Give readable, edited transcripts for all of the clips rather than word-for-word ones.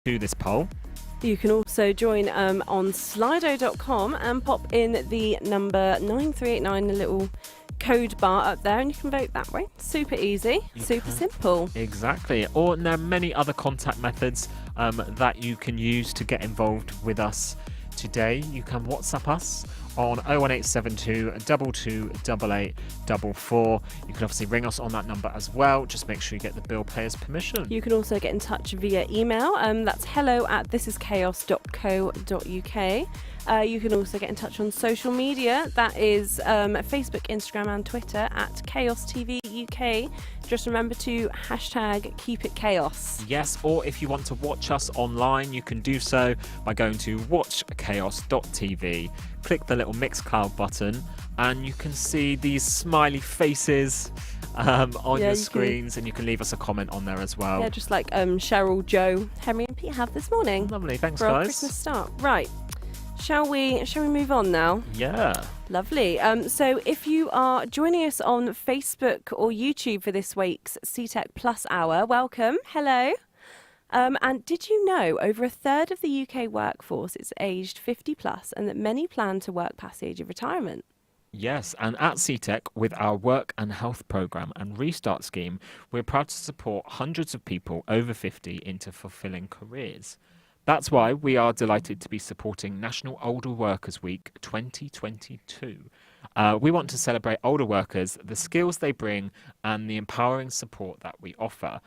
to this poll. You can also join on slido.com and pop in the number 9389, the little code bar up there, and you can vote that way. Super easy, super simple. Exactly. Or there are many other contact methods that you can use to get involved with us today. You can WhatsApp us on 01872 228844. You can obviously ring us on that number as well. Just make sure you get the bill payer's permission. You can also get in touch via email. That's hello@thisischaos.co.uk. You can also get in touch on social media. That is Facebook, Instagram and Twitter at Chaos TV UK. Just remember to hashtag keep it chaos. Yes, or if you want to watch us online, you can do so by going to watchchaos.tv. Click the little Mixcloud button and you can see these smiley faces on your screens, and you can leave us a comment on there as well. Yeah, just like Cheryl, Joe, Henry and Pete have this morning. Lovely, thanks for guys. Our Christmas start. Right. Shall we move on now? Yeah. Lovely. So if you are joining us on Facebook or YouTube for this week's CTEC Plus Hour, welcome. Hello. And did you know over a third of the UK workforce is aged 50 plus, and that many plan to work past the age of retirement? Yes, and at CTEC, with our Work and Health Programme and Restart Scheme, we're proud to support hundreds of people over 50 into fulfilling careers. That's why we are delighted to be supporting National Older Workers Week 2022. We want to celebrate older workers, the skills they bring, and the empowering support that we offer.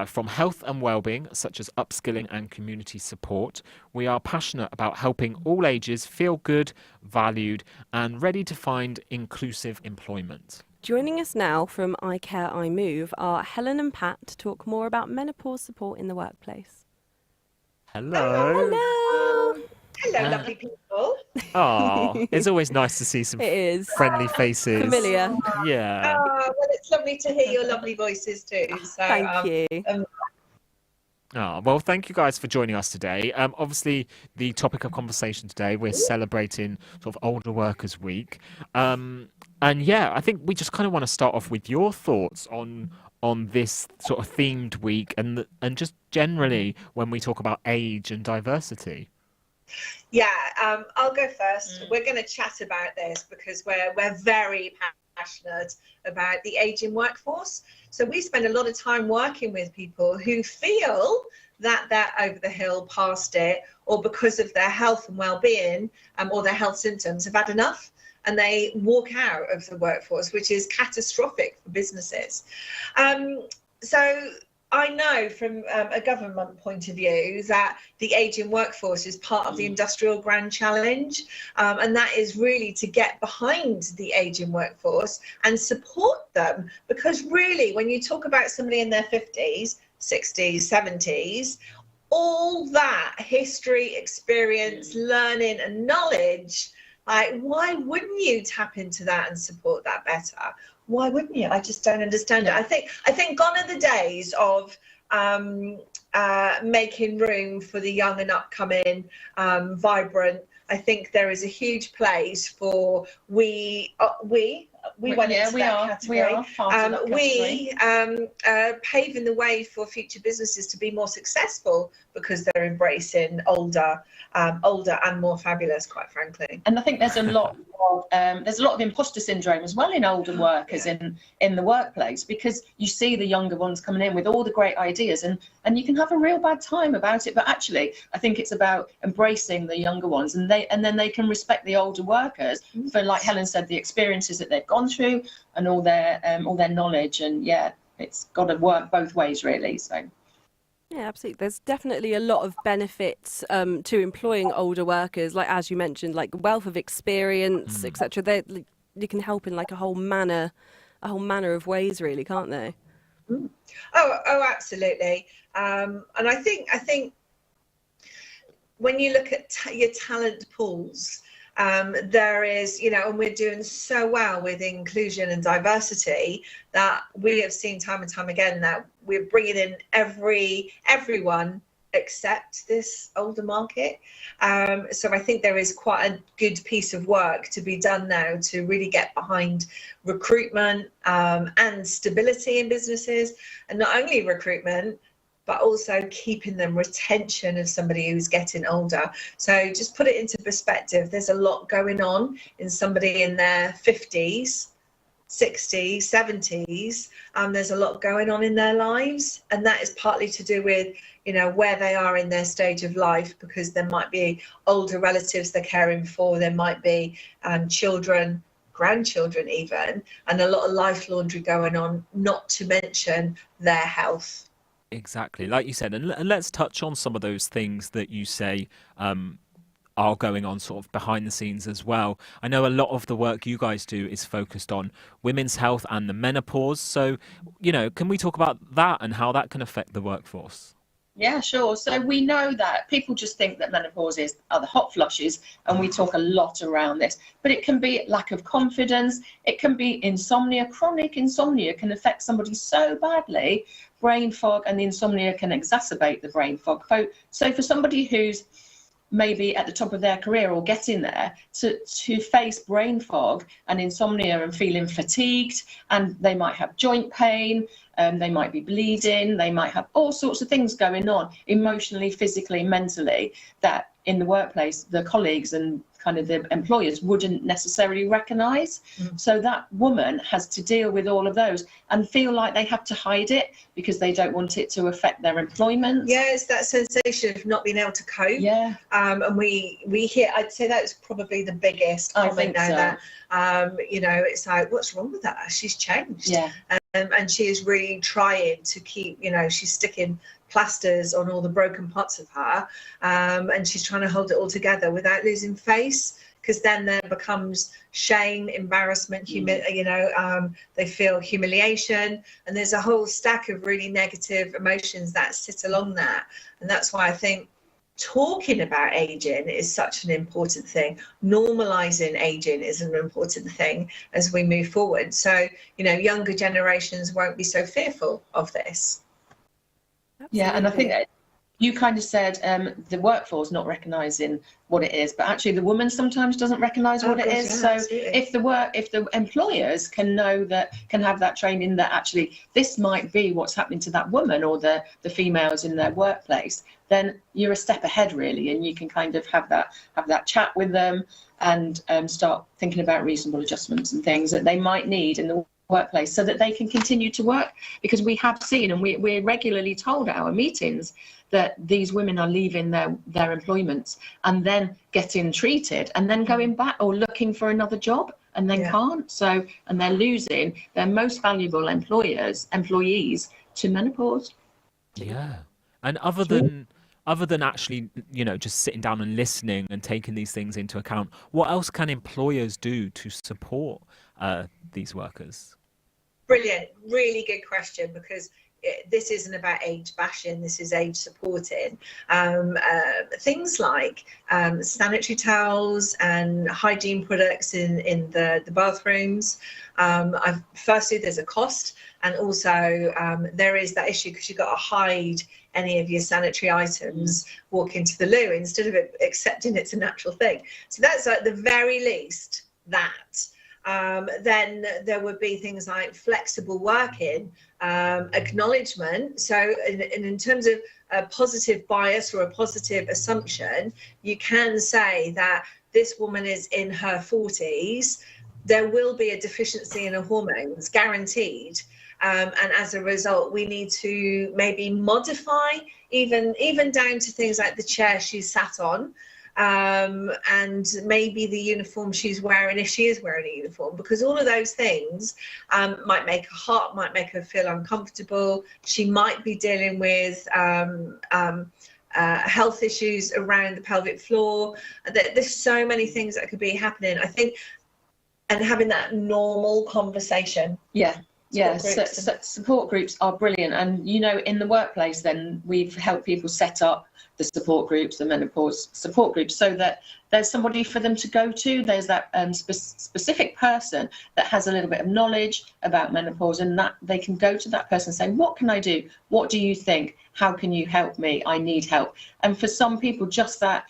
From health and well-being, such as upskilling and community support, we are passionate about helping all ages feel good, valued, and ready to find inclusive employment. Joining us now from I Care, I Move are Helen and Pat to talk more about menopause support in the workplace. Hello. Hello. Hello, lovely people. Oh, it's always nice to see some friendly faces. Familiar. Yeah. Oh, well, it's lovely to hear your lovely voices too. So, thank you. Well, thank you guys for joining us today. Obviously, the topic of conversation today, we're celebrating sort of Older Workers Week. And yeah, I think we just kind of want to start off with your thoughts on this sort of themed week and just generally when we talk about age and diversity. Yeah, I'll go first. We're going to chat about this because we're very passionate about the ageing workforce. So we spend a lot of time working with people who feel that they're over the hill, past it, or because of their health and well-being or their health symptoms have had enough, and they walk out of the workforce, which is catastrophic for businesses. So I know from a government point of view that the ageing workforce is part of the Industrial Grand Challenge, and that is really to get behind the ageing workforce and support them, because really when you talk about somebody in their 50s, 60s, 70s, all that history, experience, learning and knowledge, like, why wouldn't you tap into that and support that better? Why wouldn't you? I just don't understand it. I think gone are the days of making room for the young and upcoming, vibrant. I think there is a huge place for we went into that category. Paving the way for future businesses to be more successful because they're embracing older and more fabulous, quite frankly. And I think there's a lot of imposter syndrome as well in older workers in the workplace, because you see the younger ones coming in with all the great ideas and you can have a real bad time about it. But actually, I think it's about embracing the younger ones, and then they can respect the older workers for, like Helen said, the experiences that they've gone through and all their knowledge. And yeah, it's got to work both ways really. So. Yeah, absolutely. There's definitely a lot of benefits to employing older workers, like as you mentioned, like wealth of experience, etc. They can help in like a whole manner of ways, really, can't they? Oh, absolutely. And I think when you look at your talent pools, there is, and we're doing so well with inclusion and diversity that we have seen time and time again that we're bringing in everyone except this older market. So I think there is quite a good piece of work to be done now to really get behind recruitment and stability in businesses, and not only recruitment, but also keeping them retention of somebody who's getting older. So just put it into perspective. There's a lot going on in somebody in their 50s, 60s, 70s. There's a lot going on in their lives, and that is partly to do with, you know, where they are in their stage of life, because there might be older relatives they're caring for, there might be children, grandchildren even, and a lot of life laundry going on, not to mention their health. Exactly, like you said, and let's touch on some of those things that you say are going on sort of behind the scenes as well. I know a lot of the work you guys do is focused on women's health and the menopause. So, you know, can we talk about that and how that can affect the workforce? Yeah, sure. So we know that people just think that menopause are the hot flushes, and we talk a lot around this, but it can be lack of confidence. It can be insomnia. Chronic insomnia can affect somebody so badly, brain fog, and the insomnia can exacerbate the brain fog. So for somebody who's maybe at the top of their career or getting there, to face brain fog and insomnia and feeling fatigued, and they might have joint pain, they might be bleeding, they might have all sorts of things going on emotionally, physically, mentally, that in the workplace the colleagues and kind of the employers wouldn't necessarily recognise. So that woman has to deal with all of those and feel like they have to hide it because they don't want it to affect their employment. Yeah, it's that sensation of not being able to cope. Yeah. And we hear, I'd say that's probably the biggest I comment think now, so. that you know, it's like, what's wrong with her? She's changed. Yeah. And she is really trying to keep, you know, she's sticking plasters on all the broken parts of her, and she's trying to hold it all together without losing face, because then there becomes shame, embarrassment, you know, they feel humiliation, and there's a whole stack of really negative emotions that sit along that. And that's why I think talking about aging is such an important thing. Normalizing aging is an important thing as we move forward. So, you know, younger generations won't be so fearful of this. Yeah, and I think that you kind of said the workforce not recognising what it is, but actually the woman sometimes doesn't recognise what it is. Yeah, so absolutely. if the employers can know that, can have that training that actually this might be what's happening to that woman or the females in their workplace, then you're a step ahead really, and you can kind of have that chat with them and start thinking about reasonable adjustments and things that they might need in the workplace so that they can continue to work. Because we have seen, and we're regularly told at our meetings, that these women are leaving their employments and then getting treated and then going back or looking for another job and then can't. So, and they're losing their most valuable employees to menopause. Yeah. And other than actually, you know, just sitting down and listening and taking these things into account, what else can employers do to support these workers? Brilliant. Really good question, because this isn't about age bashing, this is age supporting. Things like sanitary towels and hygiene products in the bathrooms. Firstly, there's a cost, and also there is that issue because you've got to hide any of your sanitary items walk into the loo instead of accepting it's a natural thing. So that's at the very least that. Then there would be things like flexible working, acknowledgement. So in terms of a positive bias or a positive assumption, you can say that this woman is in her 40s, there will be a deficiency in her hormones, guaranteed. And as a result, we need to maybe modify even down to things like the chair she's sat on. And maybe the uniform she's wearing, if she is wearing a uniform, because all of those things might make her hot, might make her feel uncomfortable. She might be dealing with health issues around the pelvic floor. There's so many things that could be happening, I think, and having that normal conversation. Support groups are brilliant. And, you know, in the workplace, then we've helped people set up the support groups, the menopause support groups, so that there's somebody for them to go to. There's that specific person that has a little bit of knowledge about menopause, and that they can go to that person and say, what can I do? What do you think? How can you help me? I need help. And for some people, just that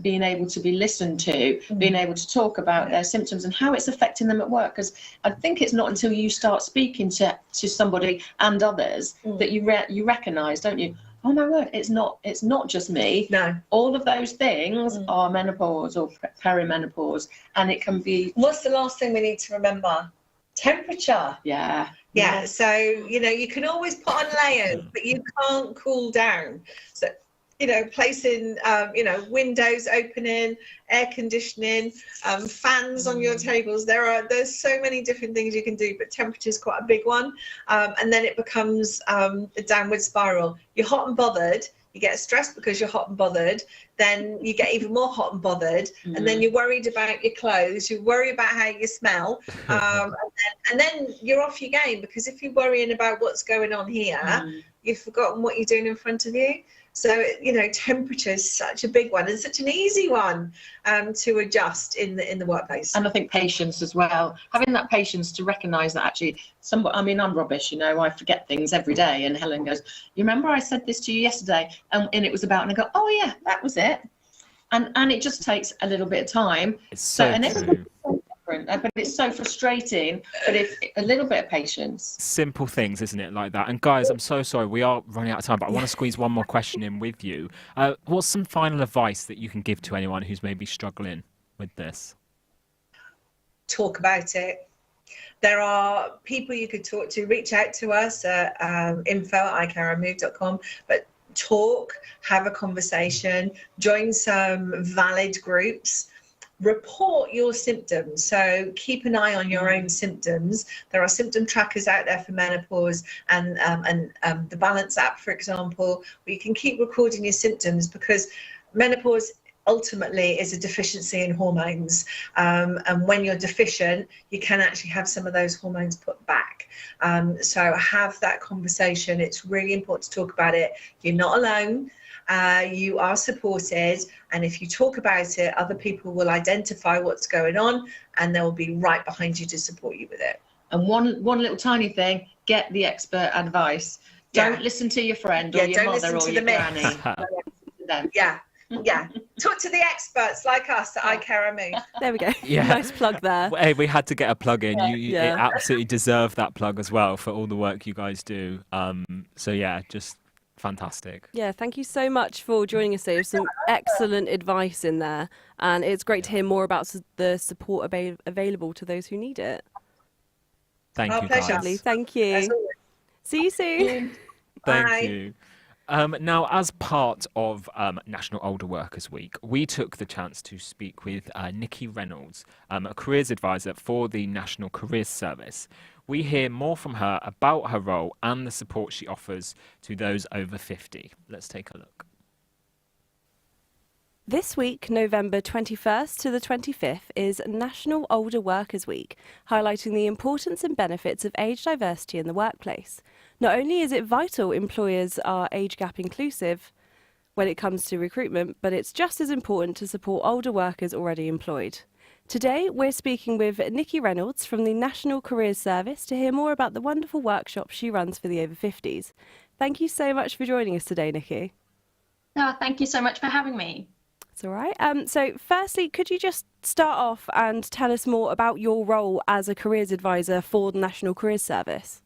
being able to be listened to, being able to talk about their symptoms and how it's affecting them at work. Because I think it's not until you start speaking to somebody and others that you recognise, don't you? Oh my word, it's not just me. No. All of those things are menopause or perimenopause, and it can be. What's the last thing we need to remember? Temperature. Yeah. Yeah. So, you can always put on layers, but you can't cool down. So, placing, windows opening, air conditioning, fans on your tables. There's so many different things you can do, but temperature is quite a big one. And then it becomes a downward spiral. You're hot and bothered. You get stressed because you're hot and bothered. Then you get even more hot and bothered. And then you're worried about your clothes. You worry about how you smell. And then you're off your game, because if you're worrying about what's going on here, you've forgotten what you're doing in front of you. So, temperature is such a big one and such an easy one to adjust in the workplace. And I think patience as well. Having that patience to recognise that actually, I'm rubbish, I forget things every day. And Helen goes, you remember I said this to you yesterday? And it was about, and I go, oh yeah, that was it. And it just takes a little bit of time. It's so true. But it's so frustrating. But if a little bit of patience. Simple things, isn't it, like that? And guys, I'm so sorry, we are running out of time, but I want to squeeze one more question in with you. What's some final advice that you can give to anyone who's maybe struggling with this? Talk about it. There are people you could talk to. Reach out to us at info@icareandmove.com. But talk, have a conversation, join some valid groups. Report your symptoms. So keep an eye on your own symptoms. There are symptom trackers out there for menopause, and the Balance app, for example, where you can keep recording your symptoms, because menopause ultimately is a deficiency in hormones. And when you're deficient, you can actually have some of those hormones put back. So have that conversation. It's really important to talk about it. You're not alone. You are supported, and if you talk about it, other people will identify what's going on, and they'll be right behind you to support you with it. And one little tiny thing: get the expert advice. Don't listen to your friend or your mother or your granny. Yeah. Talk to the experts like us at iCare and Move. There we go. Yeah. Nice plug there. Hey, we had to get a plug in. You Yeah. it absolutely deserve that plug as well for all the work you guys do. So yeah, just fantastic. Yeah, thank you so much for joining us today. There's some excellent advice in there, and it's great to hear more about the support available to those who need it. Thank Our you, pleasure. guys. Lovely. Thank you. As always. See you soon. Thank Bye. you. Now, as part of National Older Workers Week, we took the chance to speak with Nikki Reynolds, a careers advisor for the National Careers Service. We hear more from her about her role and the support she offers to those over 50. Let's take a look. This week, November 21st to the 25th, is National Older Workers Week, highlighting the importance and benefits of age diversity in the workplace. Not only is it vital employers are age gap inclusive when it comes to recruitment, but it's just as important to support older workers already employed. Today, we're speaking with Nikki Reynolds from the National Careers Service to hear more about the wonderful workshops she runs for the over 50s. Thank you so much for joining us today, Nikki. Oh, thank you so much for having me. It's all right. So firstly, could you just start off and tell us more about your role as a careers advisor for the National Careers Service?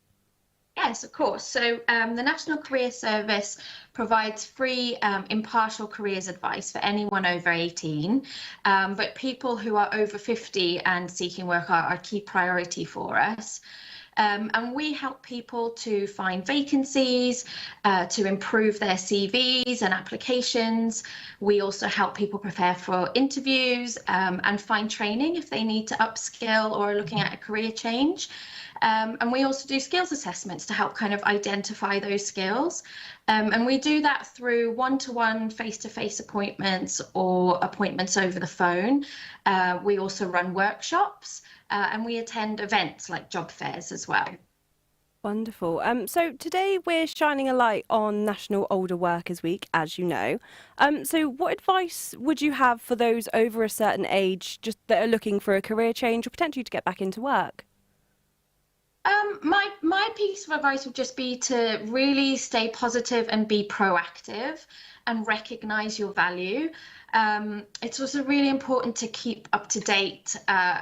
Yes, of course. So the National Career Service provides free impartial careers advice for anyone over 18, but people who are over 50 and seeking work are a key priority for us. And we help people to find vacancies, to improve their CVs and applications. We also help people prepare for interviews and find training if they need to upskill or are looking at a career change. And we also do skills assessments to help kind of identify those skills. And we do that through one-to-one face-to-face appointments or appointments over the phone. We also run workshops and we attend events like job fairs as well. Wonderful. So today we're shining a light on National Older Workers Week, as you know. So what advice would you have for those over a certain age just that are looking for a career change or potentially to get back into work? My piece of advice would just be to really stay positive and be proactive and recognize your value. It's also really important to keep up to date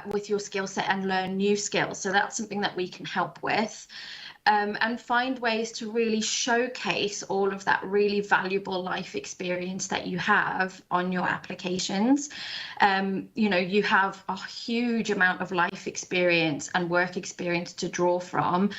with your skill set and learn new skills. So that's something that we can help with. And find ways to really showcase all of that really valuable life experience that you have on your applications. You have a huge amount of life experience and work experience to draw from.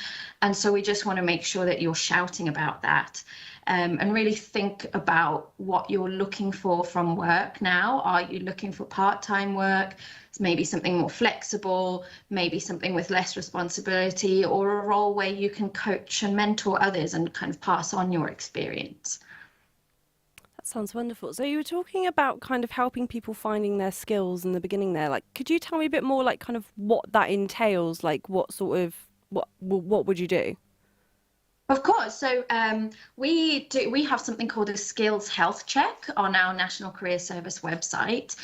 And so we just want to make sure that you're shouting about that. And really think about what you're looking for from work now. Are you looking for part-time work? Maybe something more flexible, maybe something with less responsibility, or a role where you can coach and mentor others and kind of pass on your experience. That sounds wonderful. So you were talking about kind of helping people finding their skills in the beginning there. Like, could you tell me a bit more, like, kind of what that entails? Like, what would you do? Of course. So we have something called a skills health check on our National Career Service website,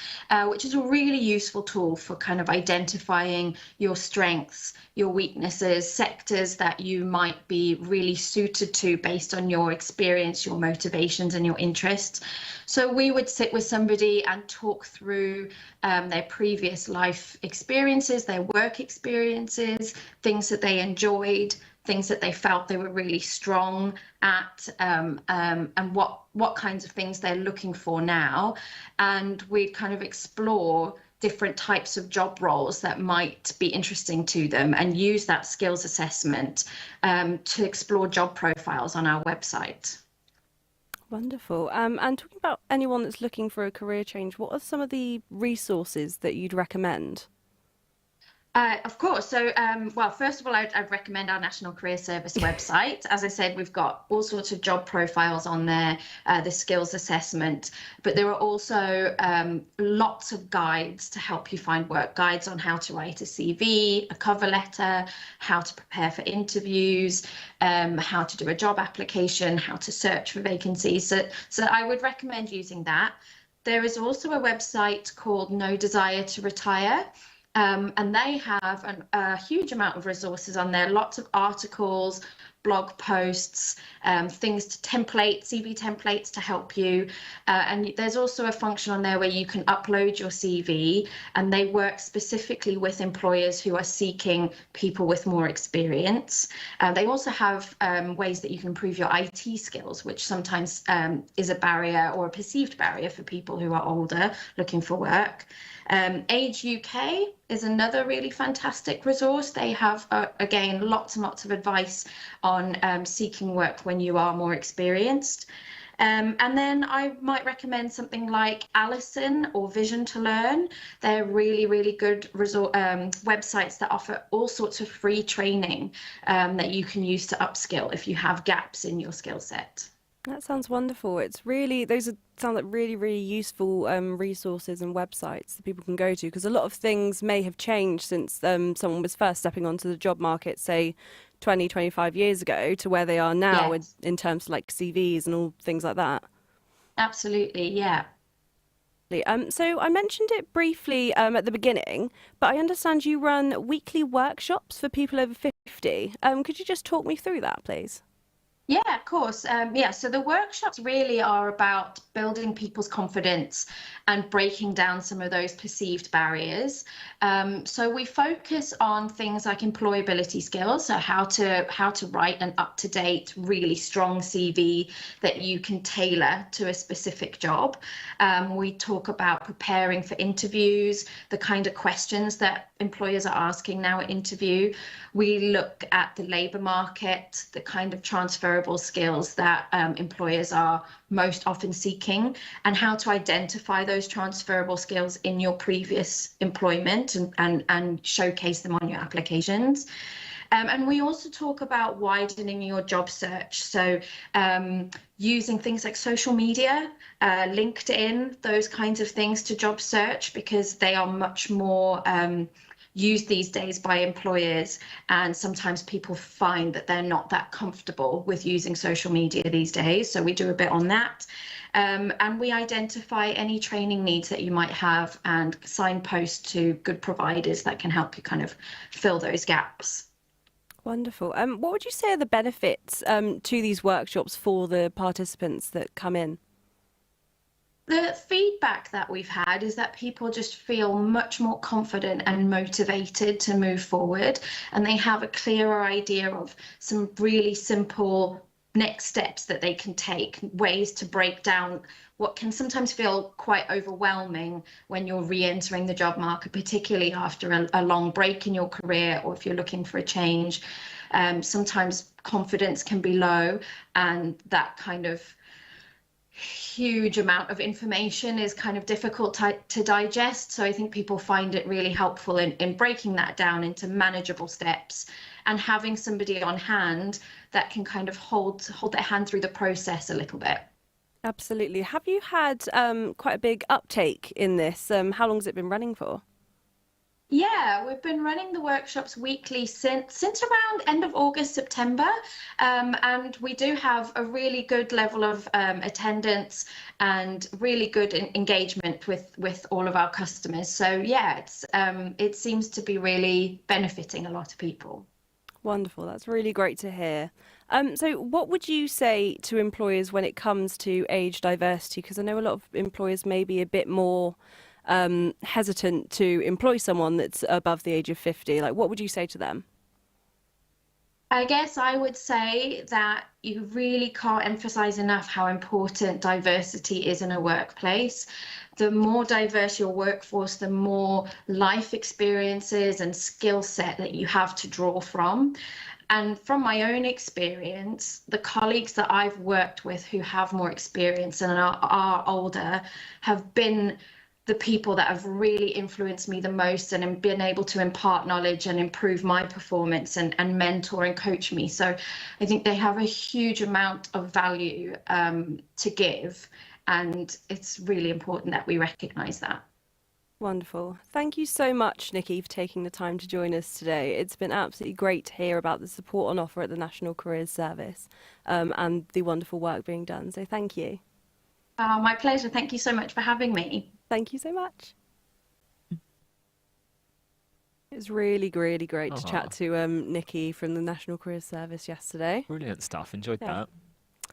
which is a really useful tool for kind of identifying your strengths, your weaknesses, sectors that you might be really suited to based on your experience, your motivations and your interests. So we would sit with somebody and talk through their previous life experiences, their work experiences, things that they enjoyed, things that they felt they were really strong at, and what kinds of things they're looking for now. And we'd kind of explore different types of job roles that might be interesting to them and use that skills assessment to explore job profiles on our website. Wonderful. And talking about anyone that's looking for a career change, what are some of the resources that you'd recommend? Of course. So, well, first of all, I'd recommend our National Career Service website. As I said, we've got all sorts of job profiles on there, the skills assessment, but there are also lots of guides to help you find work, guides on how to write a CV, a cover letter, how to prepare for interviews, how to do a job application, how to search for vacancies. So I would recommend using that. There is also a website called No Desire to Retire. And they have a huge amount of resources on there, lots of articles, blog posts, things to CV templates to help you. And there's also a function on there where you can upload your CV, and they work specifically with employers who are seeking people with more experience. They also have ways that you can improve your IT skills, which sometimes is a barrier or a perceived barrier for people who are older looking for work. Age UK is another really fantastic resource. They have, again, lots and lots of advice on seeking work when you are more experienced. And then I might recommend something like Alison or Vision to Learn. They're really, really good websites that offer all sorts of free training that you can use to upskill if you have gaps in your skill set. That sounds wonderful. Sound like really, really useful resources and websites that people can go to, because a lot of things may have changed since someone was first stepping onto the job market, say 20, 25 years ago, to where they are now. Yes. in terms of like CVs and all things like that. Absolutely, yeah. So I mentioned it briefly at the beginning, but I understand you run weekly workshops for people over 50. Could you just talk me through that, please? Yeah, of course. So the workshops really are about building people's confidence and breaking down some of those perceived barriers. So we focus on things like employability skills, so how to write an up-to-date, really strong CV that you can tailor to a specific job. We talk about preparing for interviews, the kind of questions that employers are asking now at interview. We look at the labour market, the kind of transferable skills that employers are most often seeking, and how to identify those transferable skills in your previous employment and showcase them on your applications. And we also talk about widening your job search. So using things like social media, LinkedIn, those kinds of things to job search, because they are much more used these days by employers, and sometimes people find that they're not that comfortable with using social media these days. So we do a bit on that. And we identify any training needs that you might have and signpost to good providers that can help you kind of fill those gaps. Wonderful. What would you say are the benefits to these workshops for the participants that come in? The feedback that we've had is that people just feel much more confident and motivated to move forward, and they have a clearer idea of some really simple next steps that they can take, ways to break down what can sometimes feel quite overwhelming when you're re-entering the job market, particularly after a long break in your career, or if you're looking for a change. Sometimes confidence can be low, and that kind of huge amount of information is kind of difficult to digest. So I think people find it really helpful in breaking that down into manageable steps, and having somebody on hand that can kind of hold their hand through the process a little bit. Absolutely. Have you had quite a big uptake in this? How long has it been running for? Yeah, we've been running the workshops weekly since around end of August, September, and we do have a really good level of attendance and really good engagement with all of our customers. So yeah, it seems to be really benefiting a lot of people. Wonderful. That's really great to hear. So what would you say to employers when it comes to age diversity? Because I know a lot of employers may be a bit more hesitant to employ someone that's above the age of 50. Like, what would you say to them? I guess I would say that you really can't emphasize enough how important diversity is in a workplace. The more diverse your workforce, the more life experiences and skill set that you have to draw from. And from my own experience, the colleagues that I've worked with who have more experience and are older have been the people that have really influenced me the most, and been able to impart knowledge and improve my performance and mentor and coach me. So I think they have a huge amount of value to give, and it's really important that we recognise that. Wonderful. Thank you so much, Nikki, for taking the time to join us today. It's been absolutely great to hear about the support on offer at the National Careers Service and the wonderful work being done. So thank you. My pleasure. Thank you so much for having me. Thank you so much. It was really, really great to chat to Nikki from the National Careers Service yesterday. Brilliant stuff. Enjoyed that.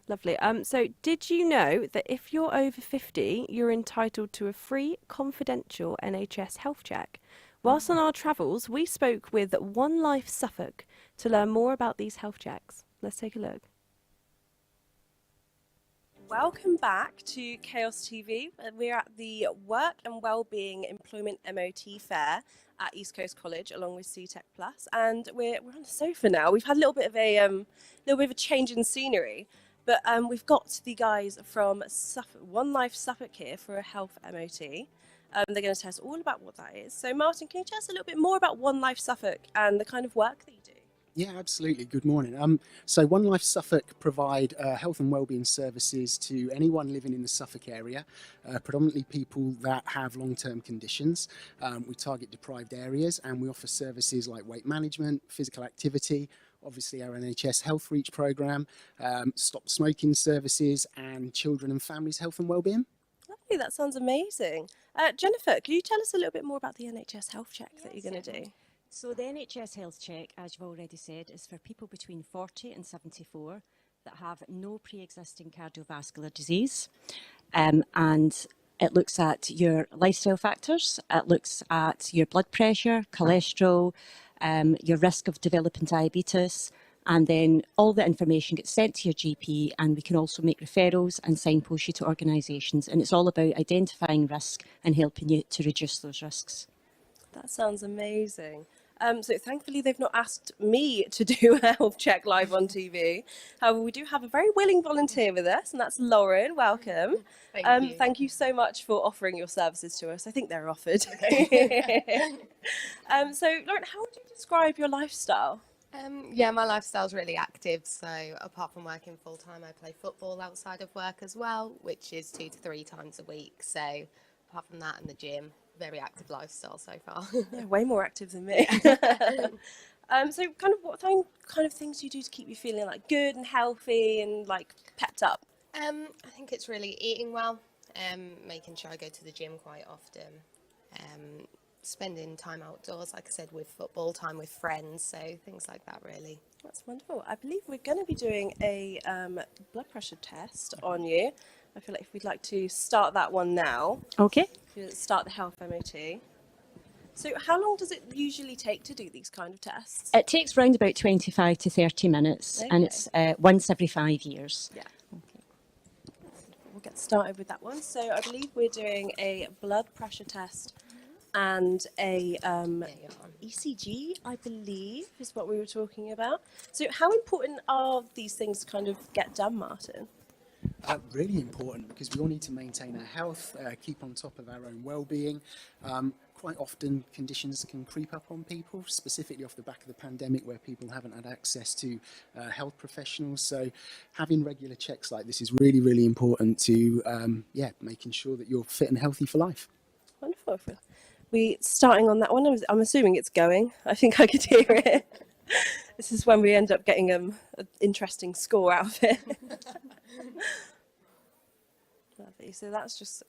Lovely. So did you know that if you're over 50, you're entitled to a free confidential NHS health check? Whilst on our travels, we spoke with One Life Suffolk to learn more about these health checks. Let's take a look. Welcome back to Chaos TV. We're at the Work and Wellbeing Employment MOT Fair at East Coast College, along with CTEC Plus, and we're on the sofa now. We've had a little bit of a change in scenery, but we've got the guys from One Life Suffolk here for a health MOT. They're going to tell us all about what that is. So, Martin, can you tell us a little bit more about One Life Suffolk and the kind of work that you do? Yeah, absolutely. Good morning. So One Life Suffolk provide health and wellbeing services to anyone living in the Suffolk area, predominantly people that have long-term conditions. We target deprived areas, and we offer services like weight management, physical activity, obviously our NHS Health Reach programme, stop smoking services, and children and families' health and wellbeing. Lovely, that sounds amazing. Jennifer, can you tell us a little bit more about the NHS health check that you're going to do? So the NHS Health Check, as you've already said, is for people between 40 and 74 that have no pre-existing cardiovascular disease. And it looks at your lifestyle factors, it looks at your blood pressure, cholesterol, your risk of developing diabetes, and then all the information gets sent to your GP, and we can also make referrals and signpost you to organisations. And it's all about identifying risk and helping you to reduce those risks. That sounds amazing. So thankfully they've not asked me to do a health check live on TV. However, we do have a very willing volunteer with us, and that's Lauren. Welcome. Thank you so much for offering your services to us. I think they're offered. So Lauren, how would you describe your lifestyle? Yeah, my lifestyle's really active. So apart from working full time, I play football outside of work as well, which is 2 to 3 times a week. So apart from that and the gym, very active lifestyle so far. Yeah, way more active than me. So kind of what kind of things do you do to keep you feeling like good and healthy and like pepped up? I think it's really eating well, making sure I go to the gym quite often, spending time outdoors, like I said, with football, time with friends, so things like that really. That's wonderful. I believe we're going to be doing a blood pressure test on you. I feel like if we'd like to start that one now, Okay. start the health MOT. So how long does it usually take to do these kind of tests? It takes round about 25 to 30 minutes, and Okay. it's once every 5 years. Yeah. We'll get started with that one. So I believe we're doing a blood pressure test and a ECG, I believe, is what we were talking about. So how important are these things to kind of get done, Martin? Really important, because we all need to maintain our health, keep on top of our own well-being. Quite often conditions can creep up on people, specifically off the back of the pandemic, where people haven't had access to health professionals. So having regular checks like this is really, really important to making sure that you're fit and healthy for life. Wonderful. We starting on that one. I'm assuming it's going. I think I could hear it. This is when we end up getting an interesting score out of it. Lovely. So that's just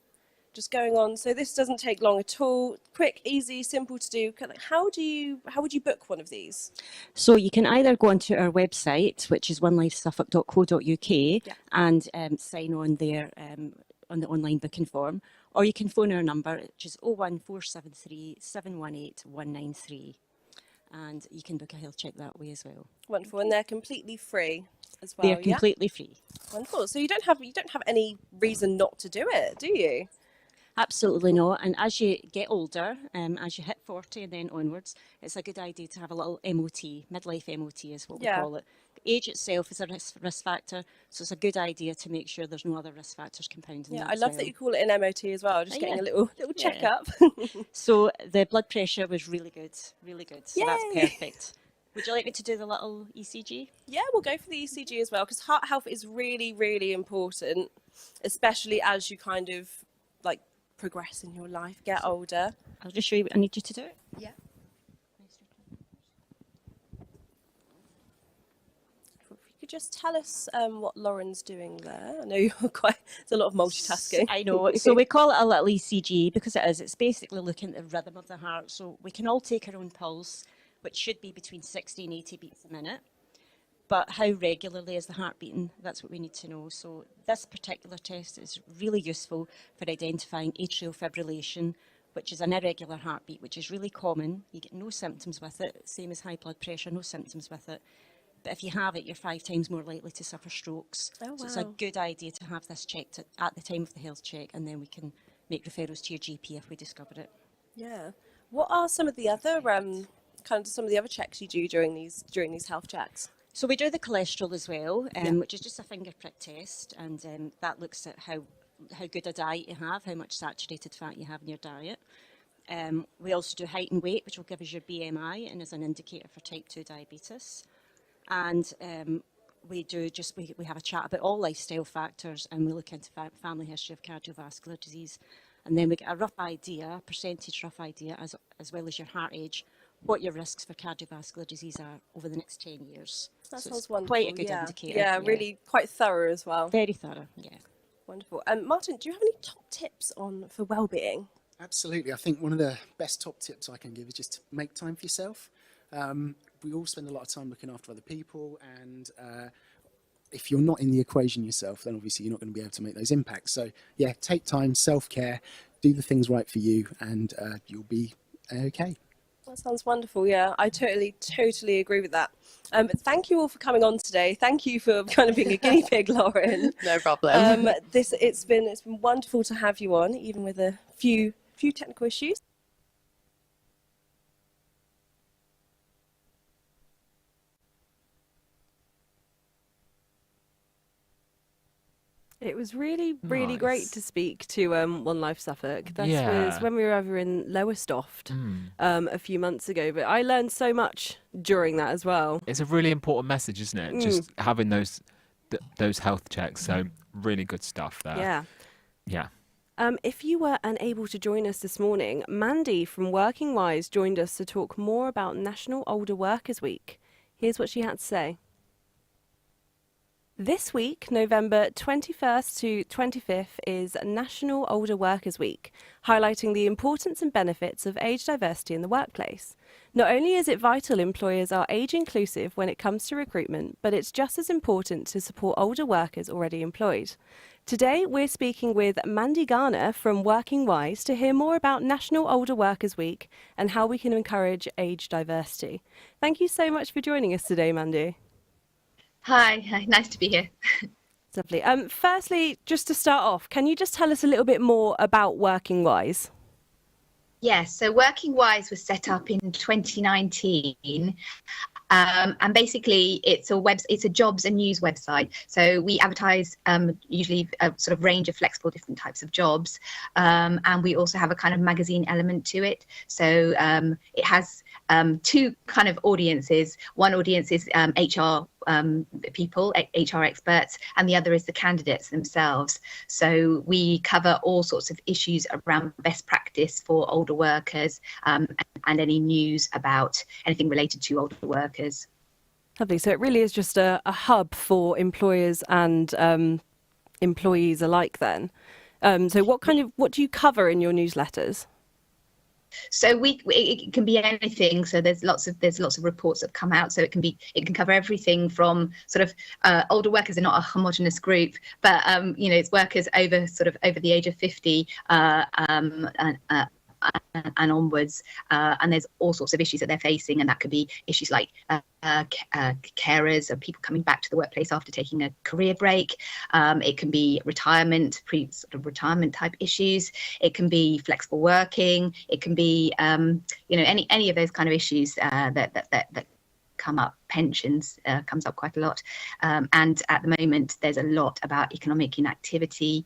going on. So this doesn't take long at all. Quick, easy, simple to do. How would you book one of these? So you can either go onto our website, which is onelifesuffolk.co.uk, and sign on there on the online booking form, or you can phone our number, which is 01473 718 193, and you can book a health check that way as well. Wonderful, and they're completely free as well. They're completely free. Wonderful. So you don't have any reason not to do it, do you? Absolutely not. And as you get older, as you hit 40 and then onwards, it's a good idea to have a little MOT. Midlife MOT is what we call it. Age itself is a risk factor, so it's a good idea to make sure there's no other risk factors compounding. Yeah, that I as love well. that you call it an MOT as well. Just getting a little checkup. So the blood pressure was really good, really good. So that's Yay! perfect. Would you like me to do the little ECG? Yeah, we'll go for the ECG as well, because heart health is really, really important, especially as you kind of like progress in your life, get older. I'll just show you what I need you to do. Yeah. If you could just tell us what Lauren's doing there. I know you're it's a lot of multitasking. I know. So we call it a little ECG because it is. It's basically looking at the rhythm of the heart. So we can all take our own pulse, which should be between 60 and 80 beats a minute. But how regularly is the heart beating? That's what we need to know. So this particular test is really useful for identifying atrial fibrillation, which is an irregular heartbeat, which is really common. You get no symptoms with it, same as high blood pressure, no symptoms with it. But if you have it, you're 5 times more likely to suffer strokes. Oh, wow. So it's a good idea to have this checked at the time of the health check, and then we can make referrals to your GP if we discover it. Yeah. What are some of the other some of the other checks you do during these health checks? So we do the cholesterol as well, which is just a finger prick test, and that looks at how good a diet you have, how much saturated fat you have in your diet. We also do height and weight, which will give us your BMI and is an indicator for type 2 diabetes. And we have a chat about all lifestyle factors, and we look into family history of cardiovascular disease. And then we get a rough idea, percentage rough idea, as well as your heart age, what your risks for cardiovascular disease are over the next 10 years. That So sounds it's wonderful. quite a good indicator. Yeah, really quite thorough as well. Very thorough, yeah. Wonderful. Martin, do you have any top tips for well-being? Absolutely. I think one of the best top tips I can give is just to make time for yourself. We all spend a lot of time looking after other people, and if you're not in the equation yourself, then obviously you're not going to be able to make those impacts. So yeah, take time, self-care, do the things right for you, and you'll be okay. That sounds wonderful. Yeah, I totally agree with that. Thank you all for coming on today. Thank you for kind of being a guinea pig, Lauren. No problem. It's been wonderful to have you on, even with a few technical issues. It was really great Nice. to speak to One Life Suffolk. That Yeah. was when we were over in Lowestoft a few months ago. But I learned so much during that as well. It's a really important message, isn't it? Just having those health checks. So really good stuff there. Yeah. Yeah. If you were unable to join us this morning, Mandy from Working Wise joined us to talk more about National Older Workers Week. Here's what she had to say. This week, November 21st to 25th, is National Older Workers Week, highlighting the importance and benefits of age diversity in the workplace. Not only is it vital employers are age inclusive when it comes to recruitment, but it's just as important to support older workers already employed. Today, we're speaking with Mandy Garner from Working Wise to hear more about National Older Workers Week and how we can encourage age diversity. Thank you so much for joining us today, Mandy. Hi, nice to be here. Lovely. Firstly, just to start off, can you just tell us a little bit more about Working Wise? Yes, so Working Wise was set up in 2019. And basically it's a jobs and news website. So we advertise usually a sort of range of flexible different types of jobs. And we also have a kind of magazine element to it. So it has two kind of audiences. One audience is HR people, HR experts, and the other is the candidates themselves. So we cover all sorts of issues around best practice for older workers and any news about anything related to older workers. Lovely. So it really is just a hub for employers and employees alike then. So what do you cover in your newsletters? So it can be anything. So there's lots of reports that come out. So it can cover everything from sort of older workers are not a homogenous group, but it's workers over the age of 50 and onwards, and there's all sorts of issues that they're facing, and that could be issues like carers or people coming back to the workplace after taking a career break. It can be retirement type issues. It can be flexible working. It can be any of those kind of issues that come up. Pensions comes up quite a lot, and at the moment there's a lot about economic inactivity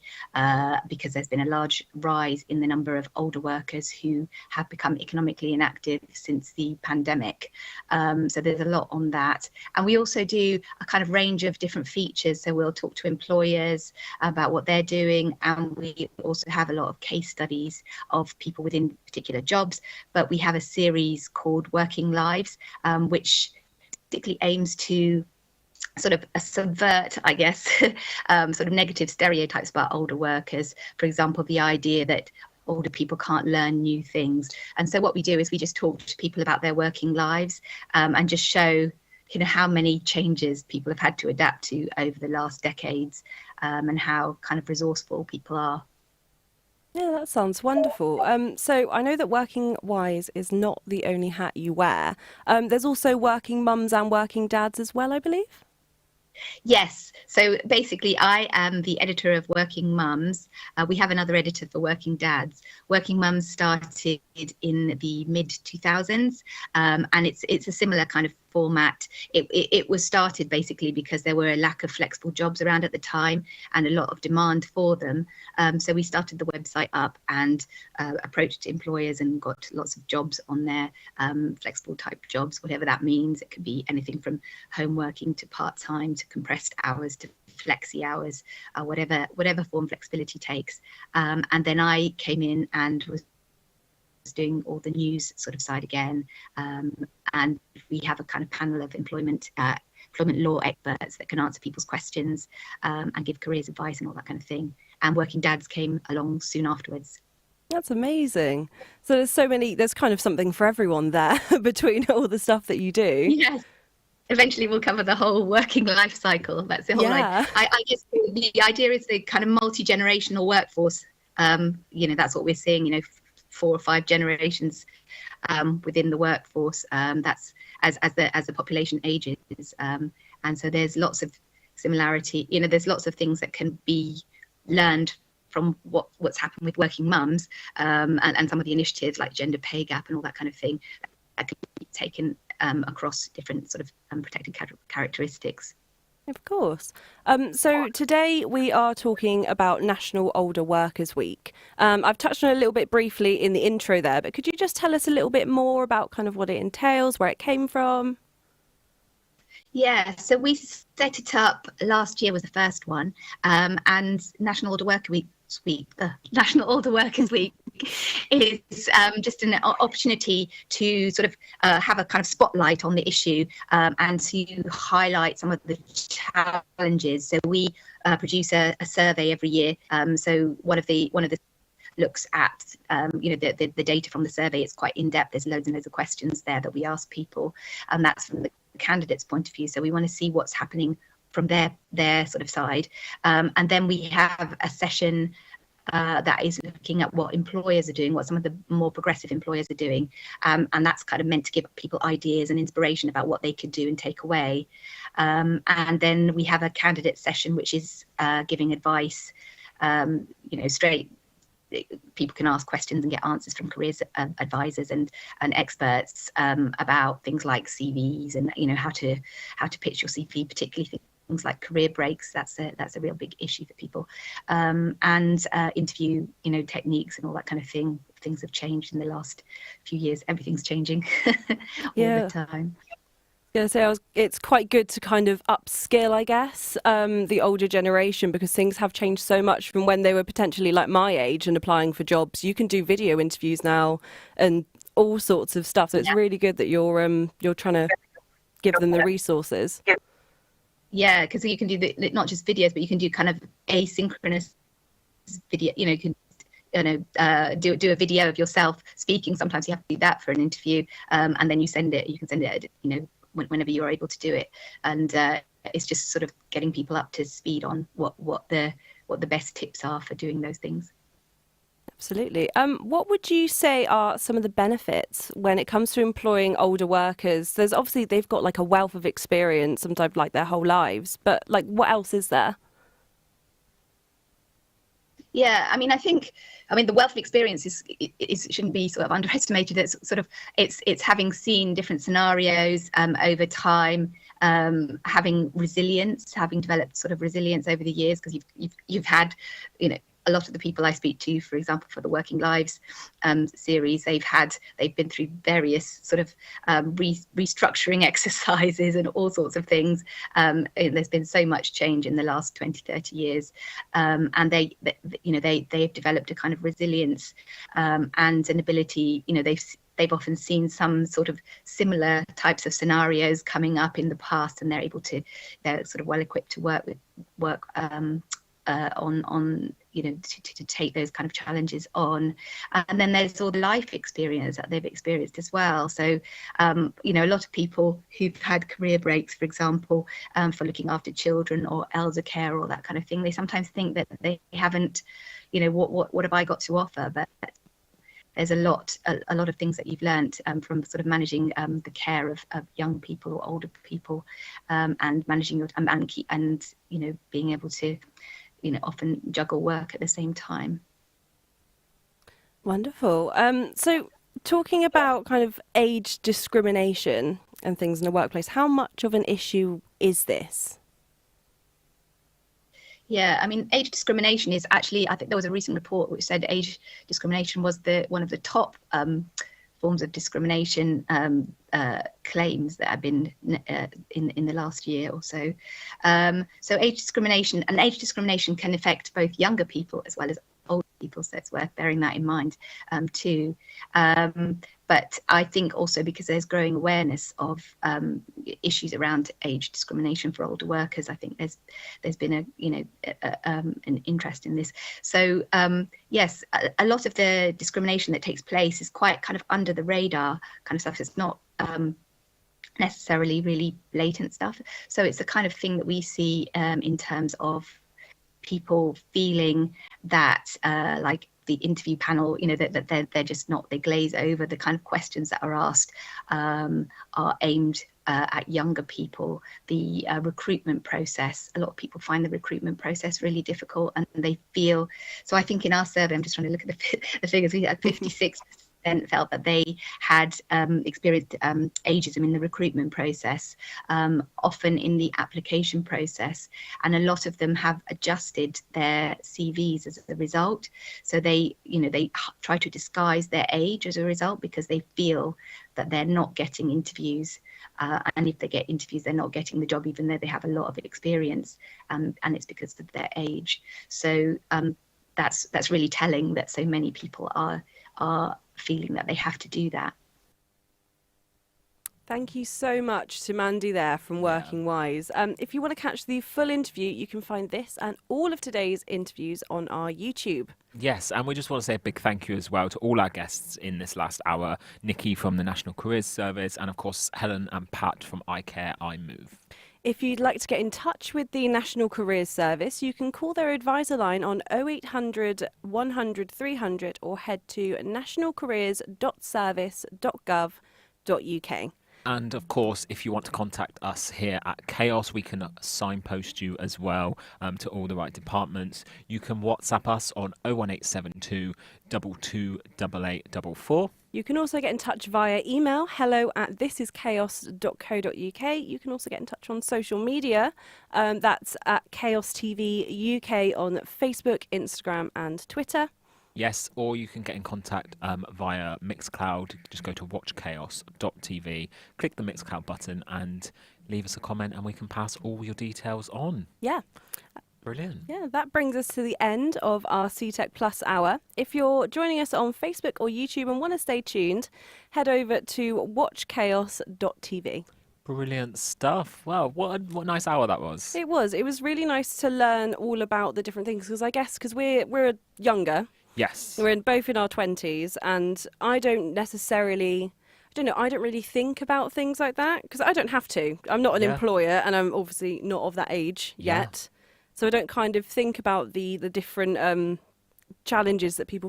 because there's been a large rise in the number of older workers who have become economically inactive since the pandemic. So there's a lot on that, and we also do a kind of range of different features. So we'll talk to employers about what they're doing, and we also have a lot of case studies of people within particular jobs. But we have a series called Working Lives, which particularly aims to sort of subvert, I guess, sort of negative stereotypes about older workers. For example, the idea that older people can't learn new things. And so what we do is we just talk to people about their working lives and just show how many changes people have had to adapt to over the last decades, and how kind of resourceful people are. Yeah, that sounds wonderful. So I know that Working Wise is not the only hat you wear. There's also working mums and working dads as well, I believe. Yes. So basically, I am the editor of Working Mums. We have another editor for Working Dads. Working Mums started in the mid-2000s, and it's a similar kind of format. It was started basically because there were a lack of flexible jobs around at the time and a lot of demand for them. So we started the website up and approached employers and got lots of jobs on there, flexible type jobs, whatever that means. It could be anything from home working to part-time to compressed hours to flexi hours, whatever form flexibility takes. And then I came in and was doing all the news sort of side again, and we have a kind of panel of employment law experts that can answer people's questions and give careers advice and all that kind of thing. And Working Dads came along soon afterwards. That's amazing. So there's kind of something for everyone there between all the stuff that you do. Yes. Eventually we'll cover the whole working life cycle. That's the whole I guess the idea is the kind of multi-generational workforce. That's what we're seeing, 4 or 5 generations within the workforce. That's as the population ages, and so there's lots of similarity. There's lots of things that can be learned from what's happened with working mums, and some of the initiatives like gender pay gap and all that kind of thing that can be taken across different sort of protected characteristics. Of course. So today we are talking about National Older Workers Week. I've touched on it a little bit briefly in the intro there, but could you just tell us a little bit more about kind of what it entails, where it came from? Yeah, so we set it up last year was the first one, and National Older Workers Week is just an opportunity to sort of have a kind of spotlight on the issue and to highlight some of the challenges. So we produce a survey every year. So one of the looks at the data from the survey. It's quite in depth. There's loads and loads of questions there that we ask people, and that's from the candidate's point of view. So we want to see what's happening from their sort of side, and then we have a session that is looking at what employers are doing, what some of the more progressive employers are doing, and that's kind of meant to give people ideas and inspiration about what they could do and take away. And then we have a candidate session, which is giving advice, straight. People can ask questions and get answers from careers advisors and experts about things like CVs and how to pitch your CV, particularly things like career breaks. That's a real big issue for people, and interview techniques and all that kind of thing. Things have changed in the last few years. Everything's changing all the time. Yeah, so it's quite good to kind of upskill, I guess, the older generation, because things have changed so much from when they were potentially like my age and applying for jobs. You can do video interviews now and all sorts of stuff. So it's really good that you're trying to give them the resources. Yeah, because you can do not just videos, but you can do kind of asynchronous video. You can do a video of yourself speaking. Sometimes you have to do that for an interview, and then you can send it whenever you're able to do it, and it's just sort of getting people up to speed on what the best tips are for doing those things. Absolutely. What would you say are some of the benefits when it comes to employing older workers? There's obviously they've got like a wealth of experience, sometimes like their whole lives, but like what else is there? Yeah, I mean, the wealth of experience is shouldn't be sort of underestimated. It's having seen different scenarios over time, having resilience, having developed sort of resilience over the years, because you've had, a lot of the people I speak to, for example, for the Working Lives series, they've been through various sort of restructuring exercises and all sorts of things. There's been so much change in the last 20, 30 years, and they've developed a kind of resilience and an ability. They've often seen some sort of similar types of scenarios coming up in the past, and they're sort of well equipped to work on to take those kind of challenges on. And then there's all the life experience that they've experienced as well. So a lot of people who've had career breaks, for example, for looking after children or elder care or that kind of thing, they sometimes think that they haven't, what have I got to offer? But there's a lot of things that you've learnt from sort of managing the care of young people or older people, and managing your and being able to often juggle work at the same time. Wonderful. So talking about kind of age discrimination and things in the workplace, how much of an issue is this? Yeah, I mean, age discrimination is actually, I think there was a recent report which said age discrimination was one of the top forms of discrimination claims that have been in the last year or so. So age discrimination can affect both younger people as well as older people, so it's worth bearing that in mind too. But I think also because there's growing awareness of issues around age discrimination for older workers, I think there's been an interest in this. So yes, a lot of the discrimination that takes place is quite kind of under the radar kind of stuff. It's not necessarily really blatant stuff. So it's the kind of thing that we see in terms of people feeling that like the interview panel, that they're just not, they glaze over. The kind of questions that are asked are aimed at younger people. The recruitment process, a lot of people find the recruitment process really difficult, and they feel, so I think in our survey, I'm just trying to look at the figures, we had 56% felt that they had experienced ageism in the recruitment process, often in the application process, and a lot of them have adjusted their CVs as a result. So they try to disguise their age as a result, because they feel that they're not getting interviews, and if they get interviews, they're not getting the job, even though they have a lot of experience, and it's because of their age. So that's really telling that so many people are feeling that they have to do that. Thank you so much to Mandy there from Working Wise. If you want to catch the full interview, you can find this and all of today's interviews on our YouTube. Yes, and we just want to say a big thank you as well to all our guests in this last hour. Nikki from the National Careers Service, and of course Helen and Pat from iCare iMove. If you'd like to get in touch with the National Careers Service, you can call their advisor line on 0800 100 300 or head to nationalcareers.service.gov.uk. And of course, if you want to contact us here at Chaos, we can signpost you as well to all the right departments. You can WhatsApp us on 01872 228844. You can also get in touch via email, hello@thisischaos.co.uk. You can also get in touch on social media. That's at Chaos TV UK on Facebook, Instagram and Twitter. Yes, or you can get in contact via Mixcloud. Just go to watchchaos.tv, click the Mixcloud button and leave us a comment and we can pass all your details on. Yeah. Brilliant. Yeah, that brings us to the end of our CTech Plus hour. If you're joining us on Facebook or YouTube and want to stay tuned, head over to watchchaos.tv. Brilliant stuff. Well, what a nice hour that was. It was. It was really nice to learn all about the different things because I guess because we're younger. Yes. We're both in our 20s and I don't really think about things like that because I don't have to. I'm not an employer and I'm obviously not of that age yet. So I don't kind of think about the different challenges that people face